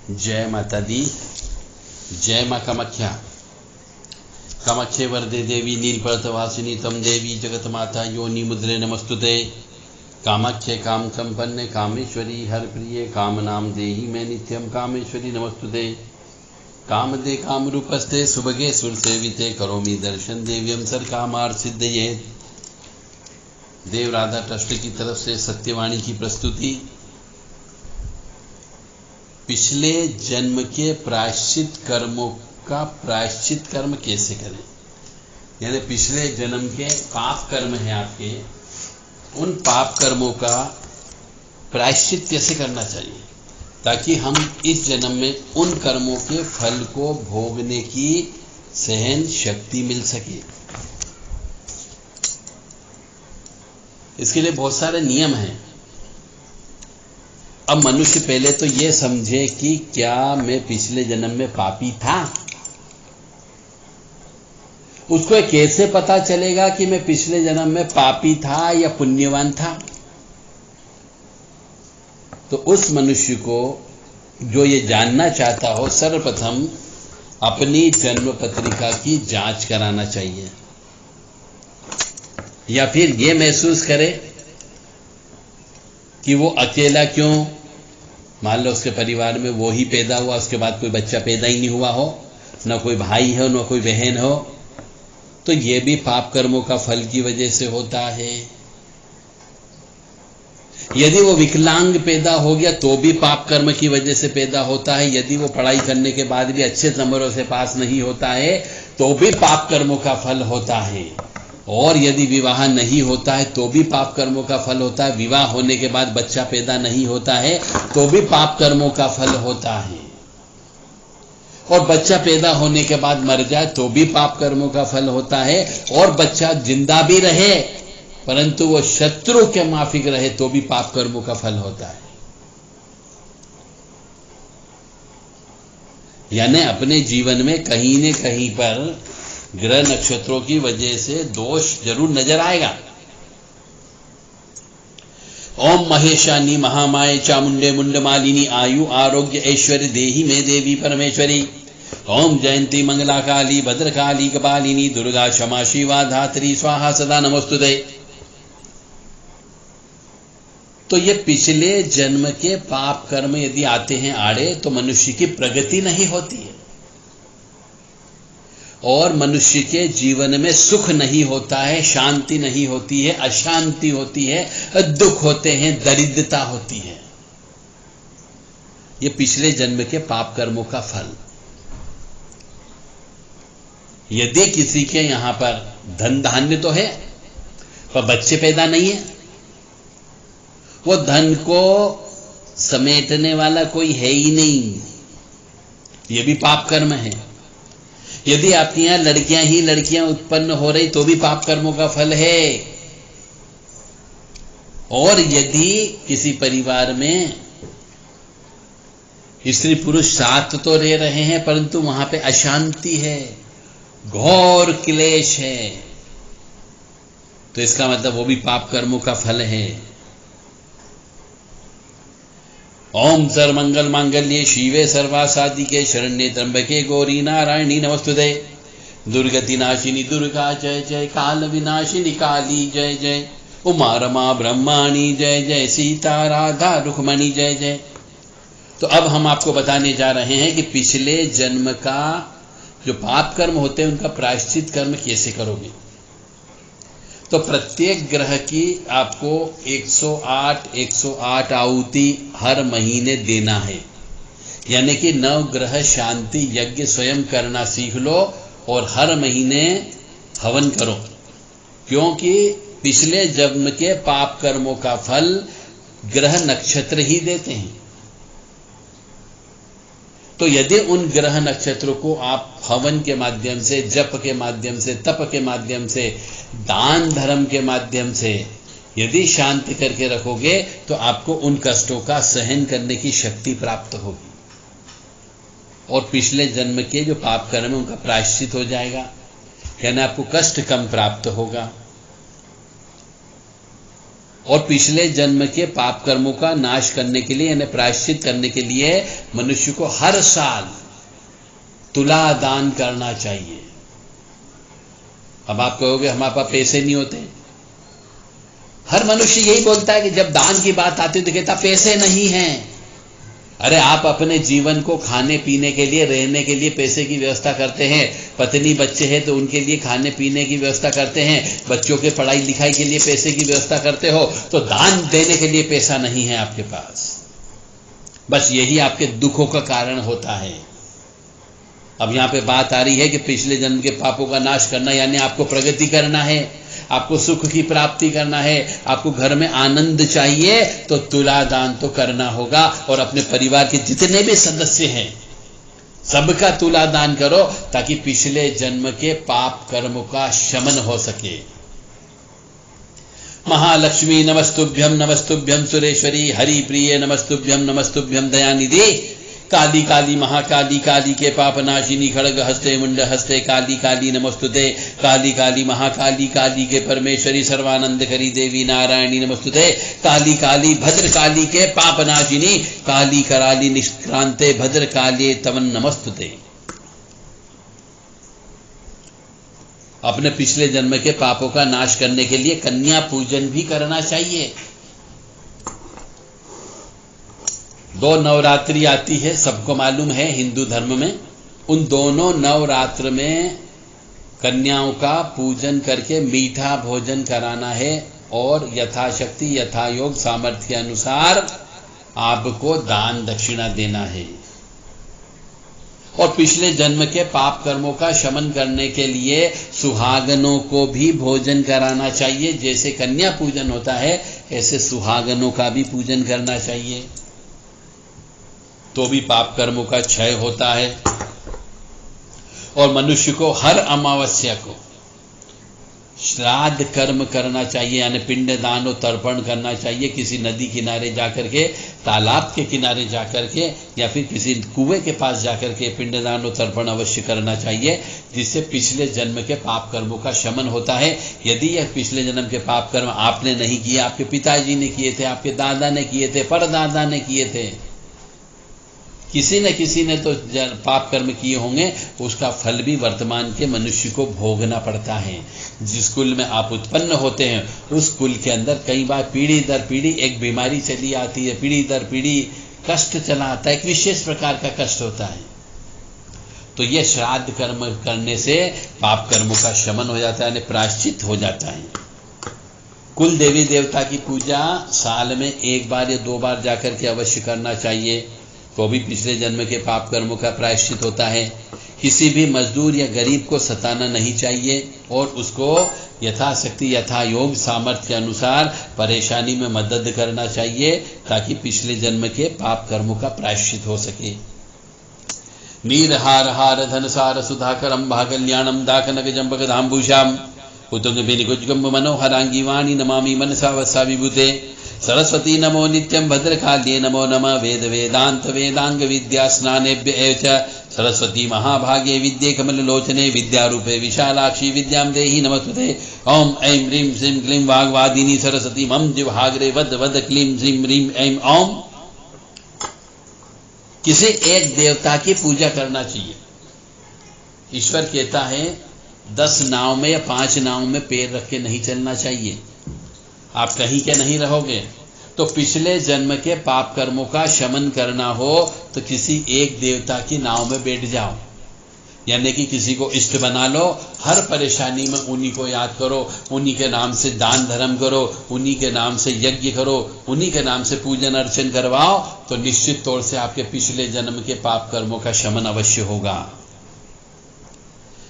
जय माता दी। जय माँ कामाख्या। कामाख्ये वरदे देवी नीलपर्वतवासिनी तम देवी जगत माता योनि मुद्रे नमस्तुते। कामाख्ये काम संपन्ने कामेश्वरी हर प्रिय काम नाम देहि मैं नित्यम कामेश्वरी नमस्तुते। कामदे काम रूपस्ते सुभगे सुर सेविते करोमि दर्शन देव्यम सर कामार सिद्धये। देव राधा ट्रस्ट की तरफ से सत्यवाणी की प्रस्तुति। पिछले जन्म के प्रायश्चित कर्मों का प्रायश्चित कर्म कैसे करें, यानी पिछले जन्म के पाप कर्म हैं आपके, उन पाप कर्मों का प्रायश्चित कैसे करना चाहिए ताकि हम इस जन्म में उन कर्मों के फल को भोगने की सहन शक्ति मिल सके। इसके लिए बहुत सारे नियम हैं। अब मनुष्य पहले तो ये समझे कि क्या मैं पिछले जन्म में पापी था। उसको कैसे पता चलेगा कि मैं पिछले जन्म में पापी था या पुण्यवान था। तो उस मनुष्य को जो ये जानना चाहता हो, सर्वप्रथम अपनी जन्म पत्रिका की जांच कराना चाहिए, या फिर ये महसूस करे कि वो अकेला क्यों। मान लो उसके परिवार में वो ही पैदा हुआ, उसके बाद कोई बच्चा पैदा ही नहीं हुआ हो, न कोई भाई हो न कोई बहन हो, तो ये भी पाप कर्मों का फल की वजह से होता है। यदि वो विकलांग पैदा हो गया तो भी पाप कर्म की वजह से पैदा होता है। यदि वो पढ़ाई करने के बाद भी अच्छे नंबरों से पास नहीं होता है तो भी पाप कर्मों का फल होता है। और यदि विवाह नहीं होता है तो भी पाप कर्मों का फल होता है। विवाह होने के बाद बच्चा पैदा नहीं होता है तो भी पाप कर्मों का फल होता है। और बच्चा पैदा होने के बाद मर जाए तो भी पाप कर्मों का फल होता है। और बच्चा जिंदा भी रहे परंतु वो शत्रु के माफिक रहे तो भी पाप कर्मों का फल होता है। यानी अपने जीवन में कहीं न कहीं पर ग्रह नक्षत्रों की वजह से दोष जरूर नजर आएगा। ओम महेशानी महामाये चामुंडे मुंडमालिनी आयु आरोग्य ऐश्वर्य देहि में देवी परमेश्वरी। ओम जयंती मंगला काली भद्रकाली कपालिनी दुर्गा क्षमा शिवा धात्री स्वाहा सदा नमस्तुते। तो ये पिछले जन्म के पाप कर्म यदि आते हैं आड़े तो मनुष्य की प्रगति नहीं होती है और मनुष्य के जीवन में सुख नहीं होता है, शांति नहीं होती है, अशांति होती है, दुख होते हैं, दरिद्रता होती है। ये पिछले जन्म के पाप कर्मों का फल। यदि किसी के यहां पर धन धान्य तो है पर बच्चे पैदा नहीं है, वो धन को समेटने वाला कोई है ही नहीं, ये भी पाप कर्म है। यदि आपके यहां लड़कियां ही लड़कियां उत्पन्न हो रही तो भी पाप कर्मों का फल है। और यदि किसी परिवार में स्त्री पुरुष साथ तो रह रहे हैं परंतु वहां पे अशांति है, घोर क्लेश है, तो इसका मतलब वो भी पाप कर्मों का फल है। ओम सर्वमंगल मांगल्ये शिवे सर्वासाधिके शरण्ये त्र्यंबके गौरी नारायणी नमस्तुते। दुर्गति नाशिनी दुर्गा जय जय, काल विनाशिनी काली जय जय, उमा रमा ब्रह्माणी जय जय, सीता राधा रुक्मणी जय जय। तो अब हम आपको बताने जा रहे हैं कि पिछले जन्म का जो पाप कर्म होते हैं उनका प्रायश्चित कर्म कैसे करोगे। तो प्रत्येक ग्रह की आपको 108 आहुति हर महीने देना है। यानी कि 9 ग्रह शांति यज्ञ स्वयं करना सीख लो और हर महीने हवन करो, क्योंकि पिछले जन्म के पाप कर्मों का फल ग्रह नक्षत्र ही देते हैं। तो यदि उन ग्रह नक्षत्रों को आप हवन के माध्यम से, जप के माध्यम से, तप के माध्यम से, दान धर्म के माध्यम से यदि शांति करके रखोगे तो आपको उन कष्टों का सहन करने की शक्ति प्राप्त होगी और पिछले जन्म के जो पाप कर्म है उनका प्रायश्चित हो जाएगा, यानी आपको कष्ट कम प्राप्त होगा। और पिछले जन्म के पाप कर्मों का नाश करने के लिए यानी प्रायश्चित करने के लिए मनुष्य को हर साल तुला दान करना चाहिए। अब आप कहोगे हमारे पास पैसे नहीं होते। हर मनुष्य यही बोलता है कि जब दान की बात आती है तो कहता पैसे नहीं हैं। अरे आप अपने जीवन को खाने पीने के लिए, रहने के लिए पैसे की व्यवस्था करते हैं। पत्नी बच्चे हैं तो उनके लिए खाने पीने की व्यवस्था करते हैं। बच्चों के पढ़ाई लिखाई के लिए पैसे की व्यवस्था करते हो, तो दान देने के लिए पैसा नहीं है आपके पास। बस यही आपके दुखों का कारण होता है। अब यहां पे बात आ रही है कि पिछले जन्म के पापों का नाश करना यानी आपको प्रगति करना है, आपको सुख की प्राप्ति करना है, आपको घर में आनंद चाहिए, तो तुला दान तो करना होगा। और अपने परिवार के जितने भी सदस्य हैं सबका तुला दान करो, ताकि पिछले जन्म के पाप कर्म का शमन हो सके। महालक्ष्मी नमस्तुभ्यम सुरेश्वरी हरि प्रिय नमस्तुभ्यम दयानिधि। काली काली महाकाली काली के पापनाशिनी खड़ग हस्ते मुंड हस्ते काली काली नमस्तुते। काली काली महाकाली काली के परमेश्वरी सर्वानंद करी देवी नारायणी नमस्तुते। काली काली भद्र काली के पापनाशिनी काली कराली निष्क्रांते भद्र काली तवन नमस्तुते। अपने पिछले जन्म के पापों का नाश करने के लिए कन्या पूजन भी करना चाहिए। 2 नवरात्रि आती है, सबको मालूम है हिंदू धर्म में। उन दोनों नवरात्र में कन्याओं का पूजन करके मीठा भोजन कराना है और यथाशक्ति यथायोग सामर्थ्य के अनुसार आपको दान दक्षिणा देना है। और पिछले जन्म के पाप कर्मों का शमन करने के लिए सुहागनों को भी भोजन कराना चाहिए। जैसे कन्या पूजन होता है ऐसे सुहागनों का भी पूजन करना चाहिए, तो भी पाप कर्मों का क्षय होता है। और मनुष्य को हर अमावस्या को श्राद्ध कर्म करना चाहिए, यानी पिंड दान और तर्पण करना चाहिए। किसी नदी किनारे जाकर के, तालाब के किनारे जाकर के, या फिर किसी कुएं के पास जाकर के पिंड दान और तर्पण अवश्य करना चाहिए, जिससे पिछले जन्म के पाप कर्मों का शमन होता है। यदि यह पिछले जन्म के पाप कर्म आपने नहीं किए, आपके पिताजी ने किए थे, आपके दादा ने किए थे, परदादा ने किए थे, किसी न किसी ने तो पाप कर्म किए होंगे, उसका फल भी वर्तमान के मनुष्य को भोगना पड़ता है। जिस कुल में आप उत्पन्न होते हैं उस कुल के अंदर कई बार पीढ़ी दर पीढ़ी एक बीमारी चली आती है, पीढ़ी दर पीढ़ी कष्ट चला आता है, एक विशेष प्रकार का कष्ट होता है। तो यह श्राद्ध कर्म करने से पाप कर्मों का शमन हो जाता है, यानी प्रायश्चित हो जाता है। कुल देवी देवता की पूजा साल में 1 बार या 2 बार जाकर के अवश्य करना चाहिए, तो भी पिछले जन्म के पाप कर्मों का प्रायश्चित होता है। किसी भी मजदूर या गरीब को सताना नहीं चाहिए और उसको यथाशक्ति यथायोग सामर्थ्य के अनुसार परेशानी में मदद करना चाहिए, ताकि पिछले जन्म के पाप कर्मों का प्रायश्चित हो सके। नीर हार हार धन सार सुधाकरम भागल्याणम दाकनक जंबक धाम्भूषाम उतुंग बिनिकुजगम मनोहरांगी वाणी नमामि मनसा वसा विभूते। सरस्वती नमो नित्यं भद्रकाल्ये नमो नमः वेद वेदांत वेदांग विद्या स्नानेभ्य च। सरस्वती महाभागे विद्ये कमललोचने विद्यारूपे विशालाक्षी विद्यां देहि नमस्तुते। ओम ऐं ह्रीं श्रीं क्लीं वाग्वादिनी सरस्वती मम जिह्वाग्रे वद वद क्लीं श्रीं ह्रीं ऐं ओम। किसी एक देवता की पूजा करना चाहिए। ईश्वर कहता है 10 नाव में या 5 नाव में पैर रख के नहीं चलना चाहिए, आप कहीं के नहीं रहोगे। तो पिछले जन्म के पाप कर्मों का शमन करना हो तो किसी एक देवता की नाव में बैठ जाओ, यानी कि किसी को इष्ट बना लो। हर परेशानी में उन्हीं को याद करो, उन्हीं के नाम से दान धर्म करो, उन्हीं के नाम से यज्ञ करो, उन्हीं के नाम से पूजन अर्चन करवाओ, तो निश्चित तौर से आपके पिछले जन्म के पाप कर्मों का शमन अवश्य होगा।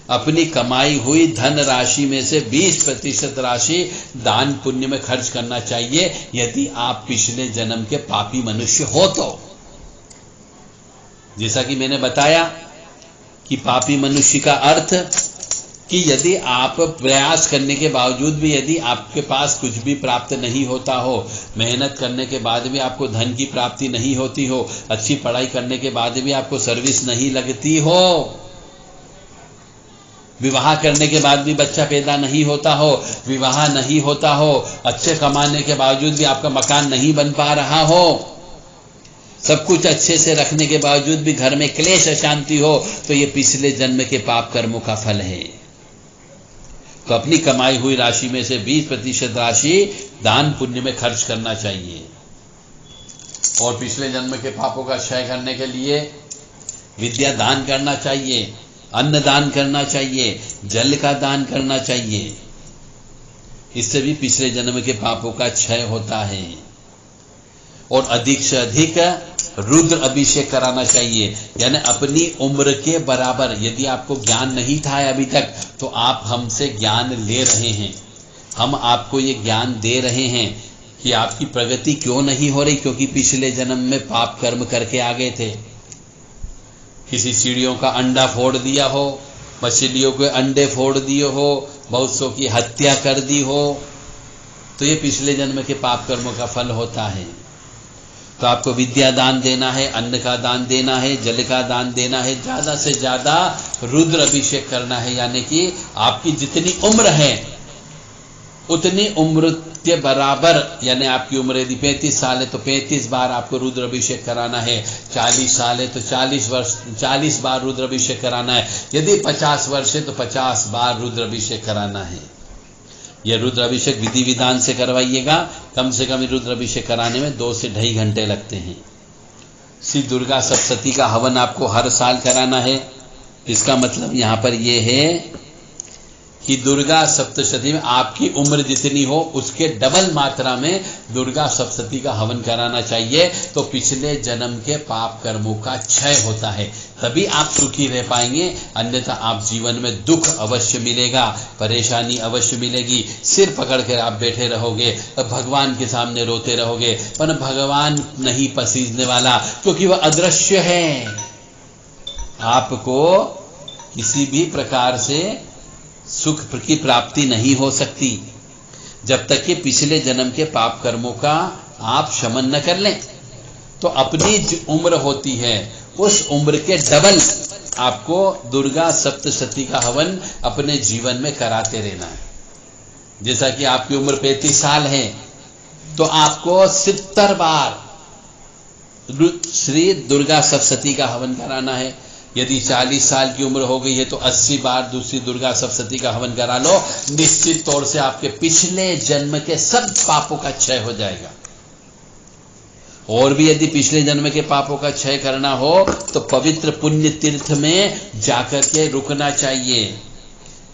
अपनी कमाई हुई धन राशि में से 20% राशि दान पुण्य में खर्च करना चाहिए, यदि आप पिछले जन्म के पापी मनुष्य हो तो। जैसा कि मैंने बताया कि पापी मनुष्य का अर्थ कि यदि आप प्रयास करने के बावजूद भी यदि आपके पास कुछ भी प्राप्त नहीं होता हो, मेहनत करने के बाद भी आपको धन की प्राप्ति नहीं होती हो, अच्छी पढ़ाई करने के बाद भी आपको सर्विस नहीं लगती हो, विवाह करने के बाद भी बच्चा पैदा नहीं होता हो, विवाह नहीं होता हो, अच्छे कमाने के बावजूद भी आपका मकान नहीं बन पा रहा हो, सब कुछ अच्छे से रखने के बावजूद भी घर में क्लेश अशांति हो, तो ये पिछले जन्म के पाप कर्मों का फल है। तो अपनी कमाई हुई राशि में से 20% राशि दान पुण्य में खर्च करना चाहिए। और पिछले जन्म के पापों का क्षय करने के लिए विद्या दान करना चाहिए, अन्न दान करना चाहिए, जल का दान करना चाहिए। इससे भी पिछले जन्म के पापों का क्षय होता है। और अधिक से अधिक रुद्र अभिषेक कराना चाहिए, यानी अपनी उम्र के बराबर। यदि आपको ज्ञान नहीं था अभी तक, तो आप हमसे ज्ञान ले रहे हैं, हम आपको ये ज्ञान दे रहे हैं कि आपकी प्रगति क्यों नहीं हो रही, क्योंकि पिछले जन्म में पाप कर्म करके आ गए थे। किसी चिड़ियों का अंडा फोड़ दिया हो, मछलियों के अंडे फोड़ दिए हो, बहुत सौ की हत्या कर दी हो, तो ये पिछले जन्म के पाप कर्मों का फल होता है। तो आपको विद्या दान देना है, अन्न का दान देना है, जल का दान देना है, ज्यादा से ज्यादा रुद्र अभिषेक करना है, यानी कि आपकी जितनी उम्र है उतनी उम्र के बराबर, यानी आपकी उम्र यदि 35 साल है तो 35 बार आपको रुद्र अभिषेक कराना है, 40 साल है तो 40 बार रुद्र अभिषेक कराना है, यदि 50 वर्ष है तो 50 बार रुद्र अभिषेक कराना है। यह रुद्र अभिषेक विधि विधान से करवाइएगा। कम से कम रुद्र अभिषेक कराने में 2 से 2.5 घंटे लगते हैं। श्री दुर्गा सप्तशती का हवन आपको हर साल कराना है। इसका मतलब यहां पर यह है कि दुर्गा सप्तशती में आपकी उम्र जितनी हो उसके डबल मात्रा में दुर्गा सप्तशती का हवन कराना चाहिए। तो पिछले जन्म के पाप कर्मों का क्षय होता है, तभी आप सुखी रह पाएंगे। अन्यथा आप जीवन में दुख अवश्य मिलेगा, परेशानी अवश्य मिलेगी, सिर पकड़ कर आप बैठे रहोगे, भगवान के सामने रोते रहोगे, पर भगवान नहीं पसीजने वाला, क्योंकि वह अदृश्य है। आपको किसी भी प्रकार से सुख की प्राप्ति नहीं हो सकती जब तक कि पिछले जन्म के पाप कर्मों का आप शमन न कर लें। तो अपनी जो उम्र होती है उस उम्र के डबल आपको दुर्गा सप्तशती का हवन अपने जीवन में कराते रहना है। जैसा कि आपकी उम्र 35 साल है तो आपको 70 बार श्री दुर्गा सप्तशती का हवन कराना है। यदि 40 साल की उम्र हो गई है तो 80 बार दूसरी दुर्गा सप्तशती का हवन करा लो। निश्चित तौर से आपके पिछले जन्म के सब पापों का क्षय हो जाएगा। और भी यदि पिछले जन्म के पापों का क्षय करना हो तो पवित्र पुण्य तीर्थ में जाकर के रुकना चाहिए।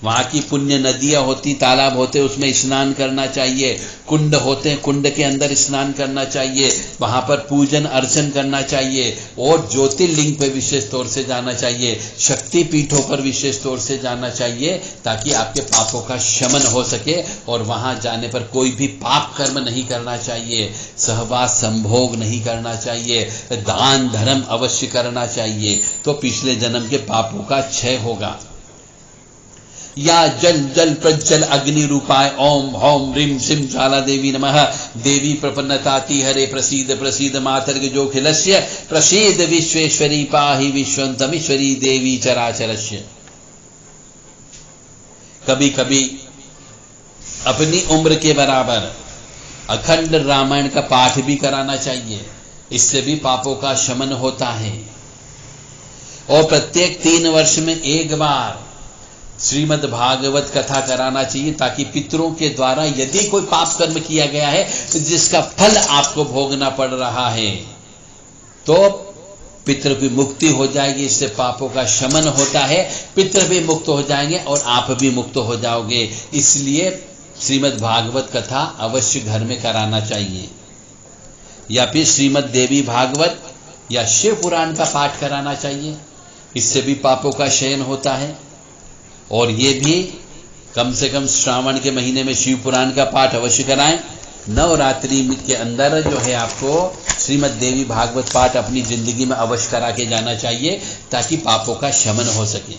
वहां की पुण्य नदियां होती, तालाब होते, उसमें स्नान करना चाहिए। कुंड होते हैं, कुंड के अंदर स्नान करना चाहिए। वहां पर पूजन अर्चन करना चाहिए। और ज्योतिर्लिंग पे विशेष तौर से जाना चाहिए, शक्ति पीठों पर विशेष तौर से जाना चाहिए, ताकि आपके पापों का शमन हो सके। और वहां जाने पर कोई भी पाप कर्म नहीं करना चाहिए, सहवास संभोग नहीं करना चाहिए, दान धर्म अवश्य करना चाहिए। तो पिछले जन्म के पापों का क्षय होगा। या जल जल प्रज्वल अग्नि रूपाय ओम होम ह्रीं श्रीं ज्वाला देवी नमः। देवी प्रपन्नताति हरे प्रसीद प्रसीद मातर्ग जोखिलस्य। प्रसीद विश्वेश्वरी पाहि विश्वंतमीश्वरी देवी चराचरस्य। कभी कभी अपनी उम्र के बराबर अखंड रामायण का पाठ भी कराना चाहिए, इससे भी पापों का शमन होता है। और प्रत्येक 3 वर्ष में एक बार श्रीमद् भागवत कथा कराना चाहिए, ताकि पितरों के द्वारा यदि कोई पाप कर्म किया गया है जिसका फल आपको भोगना पड़ रहा है तो पितृ की मुक्ति हो जाएगी। इससे पापों का शमन होता है, पितृ भी मुक्त हो जाएंगे और आप भी मुक्त हो जाओगे। इसलिए श्रीमद् भागवत कथा अवश्य घर में कराना चाहिए। या फिर श्रीमद् देवी भागवत या शिव पुराण का पाठ कराना चाहिए, इससे भी पापों का क्षय होता है। और ये भी कम से कम श्रावण के महीने में शिव पुराण का पाठ अवश्य कराएं। नवरात्रि के अंदर जो है आपको श्रीमद् देवी भागवत पाठ अपनी जिंदगी में अवश्य करा के जाना चाहिए, ताकि पापों का शमन हो सके।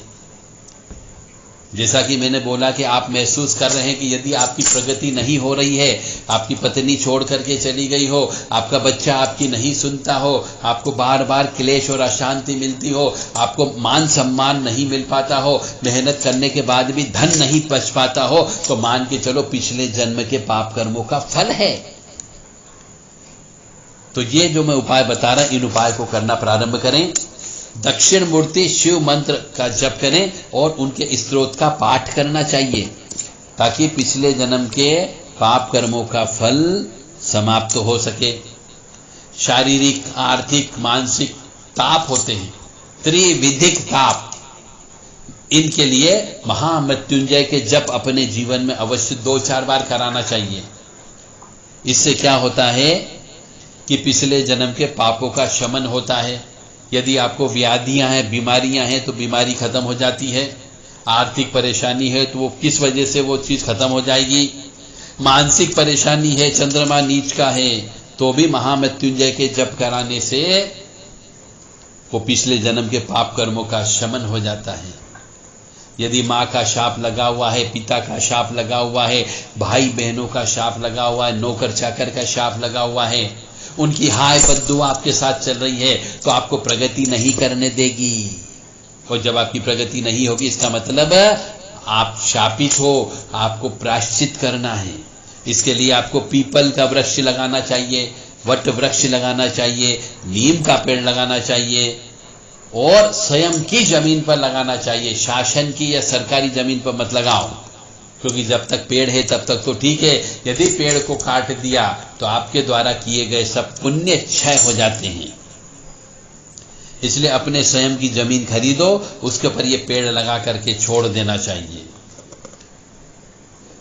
जैसा कि मैंने बोला कि आप महसूस कर रहे हैं कि यदि आपकी प्रगति नहीं हो रही है, आपकी पत्नी छोड़ करके चली गई हो, आपका बच्चा आपकी नहीं सुनता हो, आपको बार बार क्लेश और अशांति मिलती हो, आपको मान सम्मान नहीं मिल पाता हो, मेहनत करने के बाद भी धन नहीं बच पाता हो, तो मान के चलो पिछले जन्म के पाप कर्मों का फल है। तो ये जो मैं उपाय बता रहा, इन उपाय को करना प्रारंभ करें। दक्षिण मूर्ति शिव मंत्र का जप करें और उनके स्तोत्र का पाठ करना चाहिए, ताकि पिछले जन्म के पाप कर्मों का फल समाप्त हो सके। शारीरिक, आर्थिक, मानसिक ताप होते हैं, त्रिविधिक ताप, इनके लिए महामृत्युंजय के जप अपने जीवन में अवश्य 2-4 बार कराना चाहिए। इससे क्या होता है कि पिछले जन्म के पापों का शमन होता है। यदि आपको व्याधियां हैं, बीमारियां हैं, तो बीमारी खत्म हो जाती है। आर्थिक परेशानी है तो वो किस वजह से वो चीज खत्म हो जाएगी। मानसिक परेशानी है, चंद्रमा नीच का है, तो भी महामृत्युंजय के जप कराने से वो पिछले जन्म के पाप कर्मों का शमन हो जाता है। यदि माँ का शाप लगा हुआ है, पिता का शाप लगा हुआ है, भाई बहनों का शाप लगा हुआ है, नौकर चाकर का शाप लगा हुआ है, उनकी हाय बद्दुआ आपके साथ चल रही है, तो आपको प्रगति नहीं करने देगी। और जब आपकी प्रगति नहीं होगी, इसका मतलब आप शापित हो, आपको प्रायश्चित करना है। इसके लिए आपको पीपल का वृक्ष लगाना चाहिए, वट वृक्ष लगाना चाहिए, नीम का पेड़ लगाना चाहिए और स्वयं की जमीन पर लगाना चाहिए। शासन की या सरकारी जमीन पर मत लगाओ, क्योंकि जब तक पेड़ है तब तक तो ठीक है। यदि पेड़ को काट दिया तो आपके द्वारा किए गए सब पुण्य क्षय हो जाते हैं। इसलिए अपने स्वयं की जमीन खरीदो, उसके ऊपर ये पेड़ लगा करके छोड़ देना चाहिए।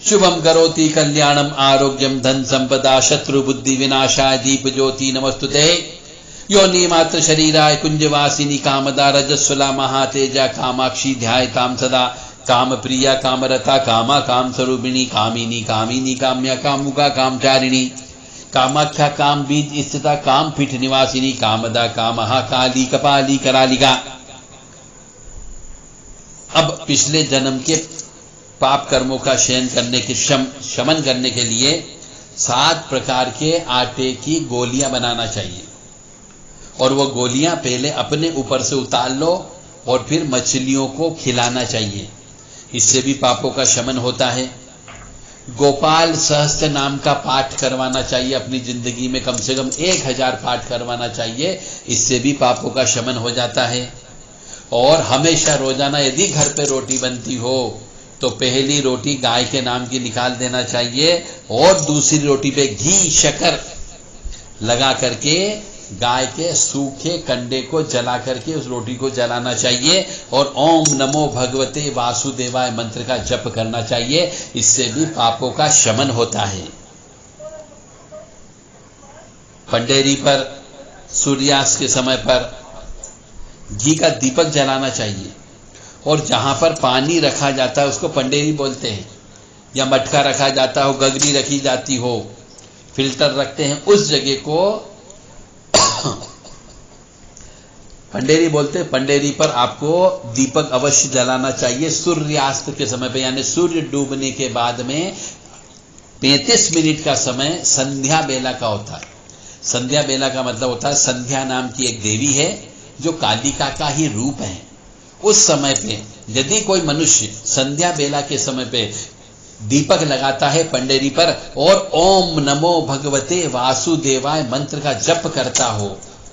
शुभम करोति कल्याणम आरोग्यम धन संपदा शत्रु बुद्धि विनाशाय दीप ज्योति नमस्तुते। योनि मात्र शरीराय कुंजवासिनी कामदा रजस्वला महातेजा कामाक्षी ध्यायताम सदा। काम प्रिया कामरता कामा काम स्वरूपिणी कामिनी कामिनी काम्या कामुका कामचारिणी कामाख्या काम बीज स्थिता काम पीठ निवासिनी कामदा कामहा काली कपाली करालिका। अब पिछले जन्म के पाप कर्मों का शयन करने के शमन करने के लिए 7 प्रकार के आटे की गोलियां बनाना चाहिए, और वो गोलियां पहले अपने ऊपर से उतार लो और फिर मछलियों को खिलाना चाहिए। इससे भी पापों का शमन होता है। गोपाल सहस्त्र नाम का पाठ करवाना चाहिए, अपनी जिंदगी में कम से कम 1000 पाठ करवाना चाहिए, इससे भी पापों का शमन हो जाता है। और हमेशा रोजाना यदि घर पे रोटी बनती हो तो पहली रोटी गाय के नाम की निकाल देना चाहिए और दूसरी रोटी पे घी शक्कर लगा करके गाय के सूखे कंडे को जला करके उस रोटी को जलाना चाहिए और ओम नमो भगवते वासुदेवाय मंत्र का जप करना चाहिए। इससे भी पापों का शमन होता है। पंडेरी पर सूर्यास्त के समय पर घी का दीपक जलाना चाहिए, और जहां पर पानी रखा जाता है उसको पंडेरी बोलते हैं, या मटका रखा जाता हो, गगरी रखी जाती हो, फिल्टर रखते हैं, उस जगह को पंडेरी बोलते हैं। पंडेरी पर आपको दीपक अवश्य जलाना चाहिए सूर्यास्त के समय पे, यानी सूर्य डूबने के बाद में 35 मिनट का समय संध्या बेला का होता है। संध्या बेला का मतलब होता है, संध्या नाम की एक देवी है जो कालिका का ही रूप है। उस समय पे यदि कोई मनुष्य संध्या बेला के समय पे दीपक लगाता है पंडेरी पर और ओम नमो भगवते वासुदेवाय मंत्र का जप करता हो,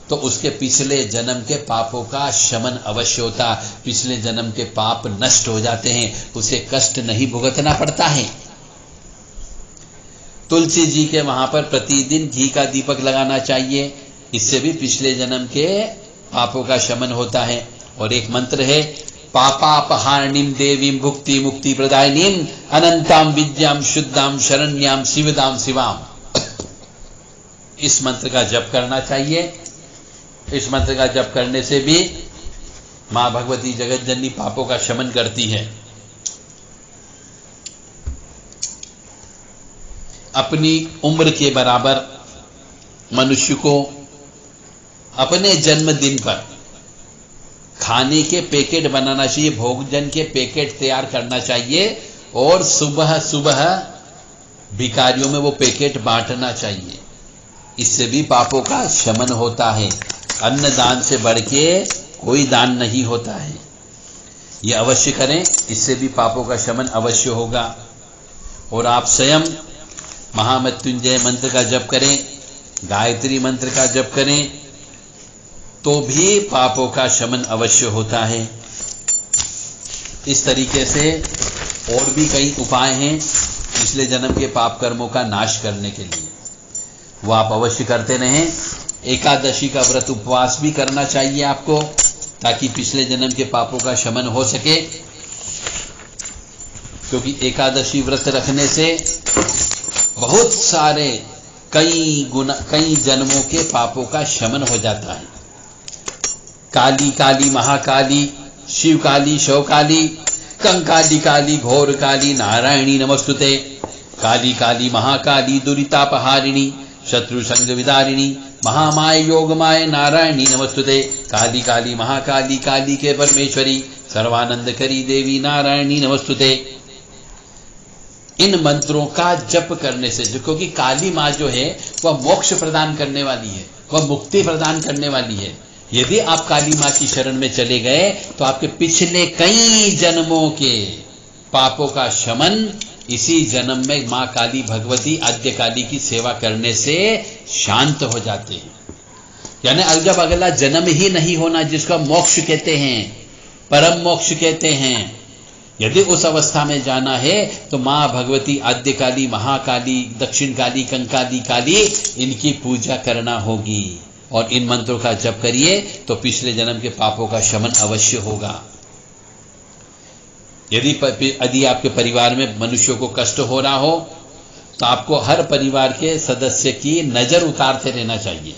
तो उसके पिछले जन्म के पापों का शमन अवश्य होता। पिछले जन्म के पाप नष्ट हो जाते हैं, उसे कष्ट नहीं भुगतना पड़ता है। तुलसी जी के वहां पर प्रतिदिन घी का दीपक लगाना चाहिए, इससे भी पिछले जन्म के पापों का शमन होता है। और एक मंत्र है, पापापहारिणीं देवीं भुक्ति मुक्ति प्रदायिनीं अनंतां विद्यां शुद्धां शरण्यां शिवदां शिवाम। इस मंत्र का जप करना चाहिए। इस मंत्र का जप करने से भी मां भगवती जगत जननी पापों का शमन करती है। अपनी उम्र के बराबर मनुष्य को अपने जन्मदिन पर खाने के पैकेट बनाना चाहिए, भोजन के पैकेट तैयार करना चाहिए और सुबह सुबह भिखारियों में वो पैकेट बांटना चाहिए। इससे भी पापों का शमन होता है। अन्न दान से बढ़ के कोई दान नहीं होता है। ये अवश्य करें, इससे भी पापों का शमन अवश्य होगा। और आप स्वयं महामृत्युंजय मंत्र का जप करें, गायत्री मंत्र का जप करें, तो भी पापों का शमन अवश्य होता है। इस तरीके से और भी कई उपाय हैं पिछले जन्म के पाप कर्मों का नाश करने के लिए, वो आप अवश्य करते रहें। एकादशी का व्रत उपवास भी करना चाहिए आपको, ताकि पिछले जन्म के पापों का शमन हो सके, क्योंकि एकादशी व्रत रखने से बहुत सारे कई जन्मों के पापों का शमन हो जाता है। काली काली महाकाली, शिव काली, शव काली, कंकाली काली, घोर काली, नारायणी नमस्तुते। काली काली महाकाली, दुरितापहारिणी, शत्रु संग विदारिणी, महामाय योगमाय, नारायणी नमस्तुते। काली काली महाकाली, काली के परमेश्वरी, सर्वानंद करी देवी, नारायणी नमस्तुते। इन मंत्रों का जप करने से, क्योंकि काली माँ जो है वह मोक्ष प्रदान करने वाली है, वह मुक्ति प्रदान करने वाली है। यदि आप काली माँ की शरण में चले गए तो आपके पिछले कई जन्मों के पापों का शमन इसी जन्म में माँ काली भगवती आद्य काली की सेवा करने से शांत हो जाते हैं। यानी जब अगला जन्म ही नहीं होना, जिसका मोक्ष कहते हैं, परम मोक्ष कहते हैं, यदि उस अवस्था में जाना है तो माँ भगवती आद्य काली, महाकाली, दक्षिण काली, कंकाली काली, इनकी पूजा करना होगी। और इन मंत्रों का जप करिए तो पिछले जन्म के पापों का शमन अवश्य होगा। यदि आपके परिवार में मनुष्यों को कष्ट हो रहा हो तो आपको हर परिवार के सदस्य की नजर उतारते रहना चाहिए।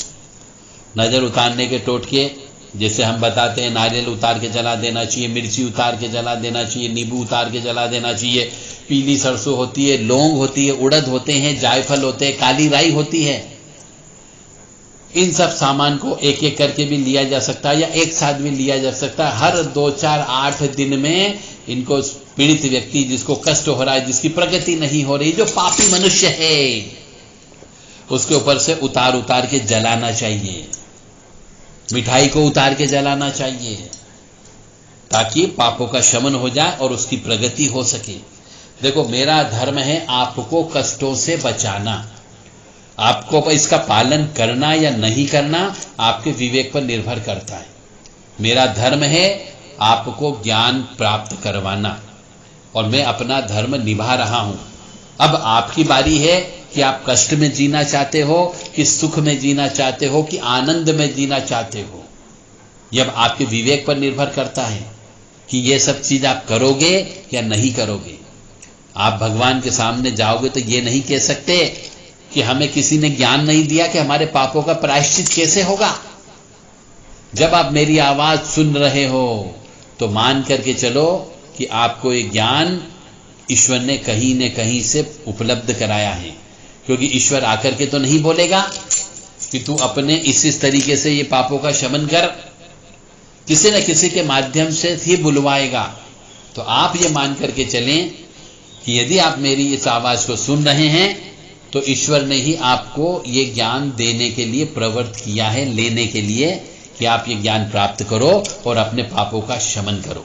नजर उतारने के टोटके जैसे हम बताते हैं, नारियल उतार के जला देना चाहिए, मिर्ची उतार के जला देना चाहिए, नींबू उतार के जला देना चाहिए, पीली सरसों होती है, लौंग होती है, उड़द होते हैं, जायफल होते हैं, काली राई होती है। इन सब सामान को एक एक करके भी लिया जा सकता है या एक साथ भी लिया जा सकता है। हर 2, 4, 8 दिन में इनको पीड़ित व्यक्ति, जिसको कष्ट हो रहा है, जिसकी प्रगति नहीं हो रही, जो पापी मनुष्य है, उसके ऊपर से उतार उतार के जलाना चाहिए। मिठाई को उतार के जलाना चाहिए ताकि पापों का शमन हो जाए और उसकी प्रगति हो सके। देखो, मेरा धर्म है आपको कष्टों से बचाना। आपको इसका पालन करना या नहीं करना आपके विवेक पर निर्भर करता है। मेरा धर्म है आपको ज्ञान प्राप्त करवाना और मैं अपना धर्म निभा रहा हूं। अब आपकी बारी है कि आप कष्ट में जीना चाहते हो, कि सुख में जीना चाहते हो, कि आनंद में जीना चाहते हो। यह आपके विवेक पर निर्भर करता है कि ये सब चीज आप करोगे या नहीं करोगे। आप भगवान के सामने जाओगे तो ये नहीं कह सकते कि हमें किसी ने ज्ञान नहीं दिया कि हमारे पापों का प्रायश्चित कैसे होगा। जब आप मेरी आवाज सुन रहे हो तो मान करके चलो कि आपको ये ज्ञान ईश्वर ने कहीं न कहीं से उपलब्ध कराया है, क्योंकि ईश्वर आकर के तो नहीं बोलेगा कि तू अपने इस तरीके से ये पापों का शमन कर, किसी न किसी के माध्यम से ही बुलवाएगा। तो आप ये मान करके चलें कि यदि आप मेरी इस आवाज को सुन रहे हैं तो ईश्वर ने ही आपको ये ज्ञान देने के लिए प्रवृत्त किया है, लेने के लिए, कि आप ये ज्ञान प्राप्त करो और अपने पापों का शमन करो।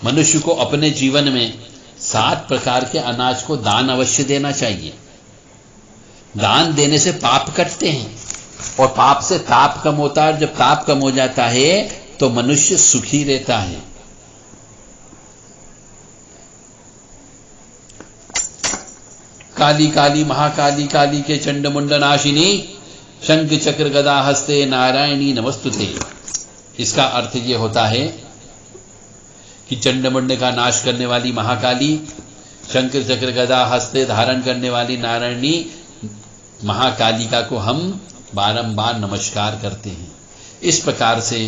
मनुष्य को अपने जीवन में 7 प्रकार के अनाज को दान अवश्य देना चाहिए। दान देने से पाप कटते हैं और पाप से ताप कम होता है। और जब ताप कम हो जाता है तो मनुष्य सुखी रहता है। काली काली महाकाली, काली के चंड मुंड नाशिनी, शंख चक्र गदा हस्ते, नारायणी नमस्तुते। इसका अर्थ ये होता है कि चंडमुंड का नाश करने वाली महाकाली, शंख चक्र गदा हस्ते धारण करने वाली नारायणी महाकालिका को हम बारंबार नमस्कार करते हैं। इस प्रकार से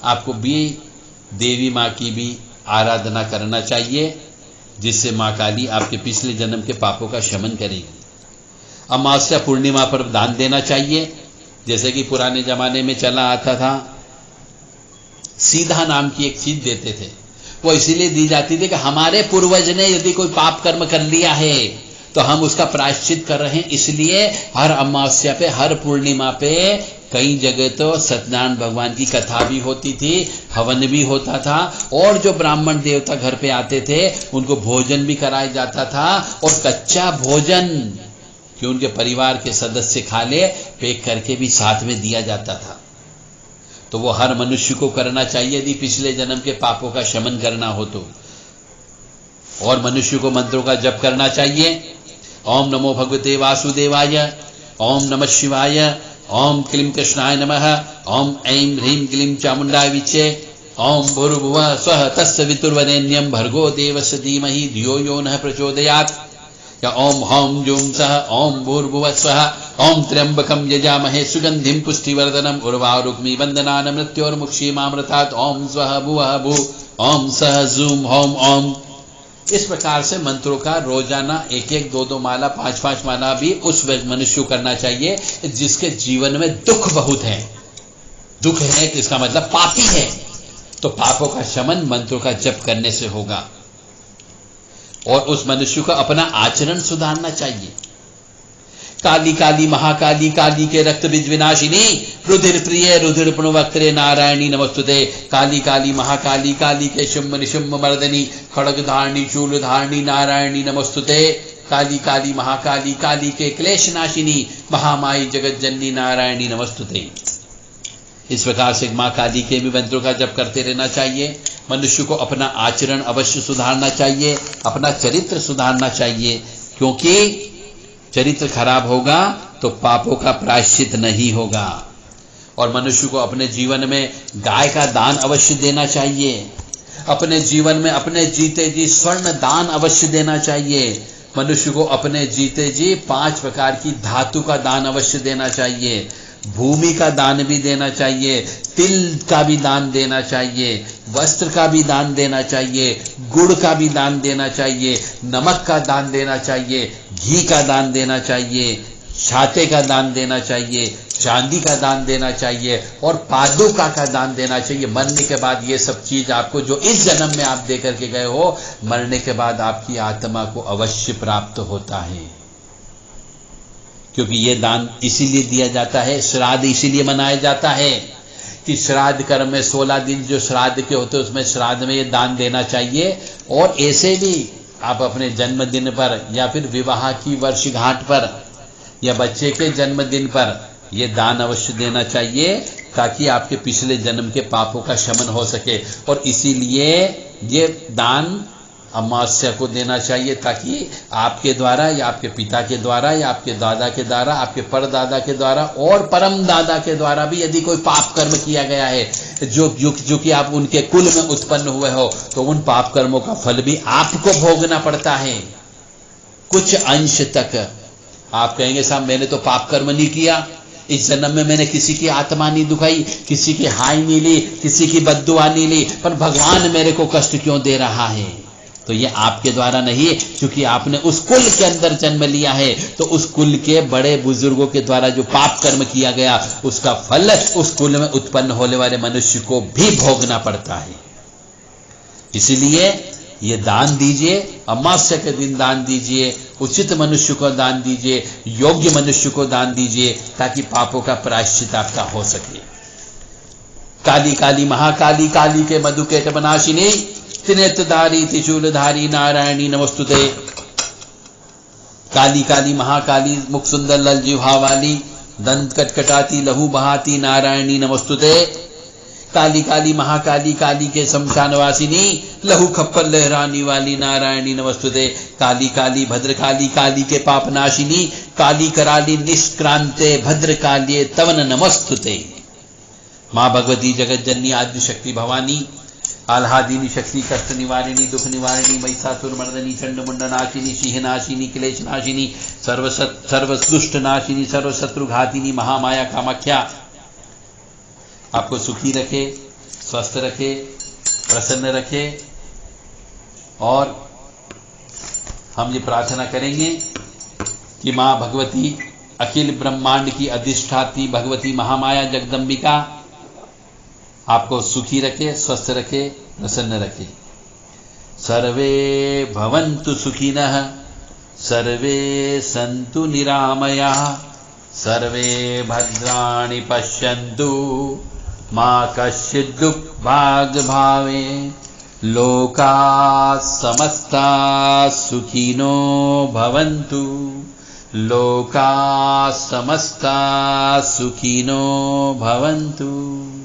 आपको भी देवी माँ की भी आराधना करना चाहिए, जिससे माँ काली आपके पिछले जन्म के पापों का शमन करेगी। अमावस्या पूर्णिमा पर दान देना चाहिए, जैसे कि पुराने जमाने में चला आता था सीधा नाम की एक चीज देते थे। वो इसीलिए दी जाती थी कि हमारे पूर्वज ने यदि कोई पाप कर्म कर लिया है तो हम उसका प्रायश्चित कर रहे हैं। इसलिए हर अमावस्या पे, हर पूर्णिमा पे कई जगह तो सत्यनारायण भगवान की कथा भी होती थी, हवन भी होता था, और जो ब्राह्मण देवता घर पे आते थे उनको भोजन भी कराया जाता था, और कच्चा भोजन कि उनके परिवार के सदस्य खा ले, पैक करके भी साथ में दिया जाता था। तो वो हर मनुष्य को करना चाहिए यदि पिछले जन्म के पापों का शमन करना हो तो। और मनुष्य को मंत्रों का जप करना चाहिए। ओम नमो भगवते वासुदेवाय, ओम नमः शिवाय, ओम क्लीं कृष्णाय नमः, ओम ऐं ह्रीं क्लीं चामुंडाय विचे, ओम भूर्भुवः स्वः तत्सवितुर्वरेण्यं भर्गो देवस्य धीमहि धियो यो नः प्रचोदयात्, या ओम हौं जूं सः ओम भूर्भुवः स्वः ओम त्र्यंबकं यजामहे सुगंधिं पुष्टिवर्धनम् उर्वारुक्मी वंदनान् मृत्योर्मुक्षीमामृतात्, ओम स्वः भुवः भू, ओम सः जूं हौं ओम। इस प्रकार से मंत्रों का रोजाना 1-1, 2-2 माला, 5-5 माला भी उस मनुष्य को करना चाहिए जिसके जीवन में दुख बहुत है। दुख है तो इसका मतलब पापी है, तो पापों का शमन मंत्रों का जप करने से होगा। और उस मनुष्य को अपना आचरण सुधारना चाहिए। काली काली महाकाली, काली के रक्त बीज विनाशिनी, रुधिर प्रिय रुधिर पुण्यवक्त्रे नारायणी नमस्तुते। काली काली महाकाली, काली के शुम्भ निशुम्भ मर्दनी, खड़ग धारणी शूल धारणी नारायणी नमस्तुते। काली काली महाकाली, काली के क्लेश नाशिनी, महामाई जगत जननी नारायणी नमस्तुते। इस प्रकार से मां काली के भी मंत्रों का जप करते रहना चाहिए। मनुष्य को अपना आचरण अवश्य सुधारना चाहिए, अपना चरित्र सुधारना चाहिए, क्योंकि चरित्र खराब होगा तो पापों का प्रायश्चित नहीं होगा। और मनुष्य को अपने जीवन में गाय का दान अवश्य देना चाहिए। अपने जीवन में अपने जीते जी स्वर्ण दान अवश्य देना चाहिए। मनुष्य को अपने जीते जी 5 प्रकार की धातु का दान अवश्य देना चाहिए। भूमि का दान भी देना चाहिए, तिल का भी दान देना चाहिए, वस्त्र का भी दान देना चाहिए, गुड़ का भी दान देना चाहिए, नमक का दान देना चाहिए, घी का दान देना चाहिए, छाते का दान देना चाहिए, चांदी का दान देना चाहिए, और पादुका का दान देना चाहिए। मरने के बाद ये सब चीज आपको, जो इस जन्म में आप दे करके गए हो, मरने के बाद आपकी आत्मा को अवश्य प्राप्त होता है। क्योंकि ये दान इसीलिए दिया जाता है, श्राद्ध इसीलिए मनाया जाता है कि श्राद्ध कर्म में 16 दिन जो श्राद्ध के होते हैं उसमें श्राद्ध में ये दान देना चाहिए। और ऐसे भी आप अपने जन्मदिन पर या फिर विवाह की वर्षगांठ पर या बच्चे के जन्मदिन पर ये दान अवश्य देना चाहिए, ताकि आपके पिछले जन्म के पापों का शमन हो सके। और इसीलिए ये दान अमावस्या को देना चाहिए, ताकि आपके द्वारा या आपके पिता के द्वारा या आपके दादा के द्वारा, आपके परदादा के द्वारा और परम दादा के द्वारा भी यदि कोई पाप कर्म किया गया है जो कि आप उनके कुल में उत्पन्न हुए हो, तो उन पाप कर्मों का फल भी आपको भोगना पड़ता है कुछ अंश तक। आप कहेंगे साहब मैंने तो पाप कर्म नहीं किया, इस जन्म में मैंने किसी की आत्मा नहीं दुखाई, किसी की हाय नहीं ली, किसी की बद्दुआ नहीं ली, पर भगवान मेरे को कष्ट क्यों दे रहा है? तो ये आपके द्वारा नहीं है, क्योंकि आपने उस कुल के अंदर जन्म लिया है। तो उस कुल के बड़े बुजुर्गों के द्वारा जो पाप कर्म किया गया, उसका फल उस कुल में उत्पन्न होने वाले मनुष्य को भी भोगना पड़ता है। इसीलिए ये दान दीजिए, अमावस्या के दिन दान दीजिए, उचित मनुष्य को दान दीजिए, योग्य मनुष्य को दान दीजिए, ताकि पापों का प्रायश्चित आपका हो सके। काली काली महाकाली, काली के मधुकेट बनाशिनी, त्रिनेत्रधारी त्रिशूलधारी नारायणी नमस्तुते। काली काली महाकाली, मुख सुंदर लल जिह्वा वाली, दंत कटकटाती लहू बहाती नारायणी नमस्तुते। काली काली महाकाली, काली के शमशानवासिनी, लहू खप्पर लहरानी वाली नारायणी नमस्तुते। काली काली भद्रकाली, काली के पापनाशिनी, काली कराली निष्क्रांते भद्रकाल्ये तवन नमस्तुते। मां भगवती जगत जननी आदि शक्ति भवानी, आह्लादिनी शक्ति, कष्ट निवारिणी, दुख निवारिणी, महिषासुर मर्दनी, चंड मुंड नाशिनी, सिंह नाशिनी, क्लेश नाशिनी, सर्वदुष्ट नाशिनी, सर्वशत्रु घातिनी महामाया कामाख्या आपको सुखी रखे, स्वस्थ रखे, प्रसन्न रखे। और हम ये प्रार्थना करेंगे कि मां भगवती अखिल ब्रह्मांड की अधिष्ठात्री भगवती महामाया जगदम्बिका आपको सुखी रखे, स्वस्थ रखे, प्रसन्न रखे। सर्वे भवन्तु सुखिनः, सर्वे सन्तु निरामयाः, सर्वे भद्राणि पश्यन्तु, मा कश्चित् दुःखभाग् भवेत्। लोकाः समस्ताः सुखिनो भवन्तु, लोकाः समस्ताः सुखिनो भवन्तु।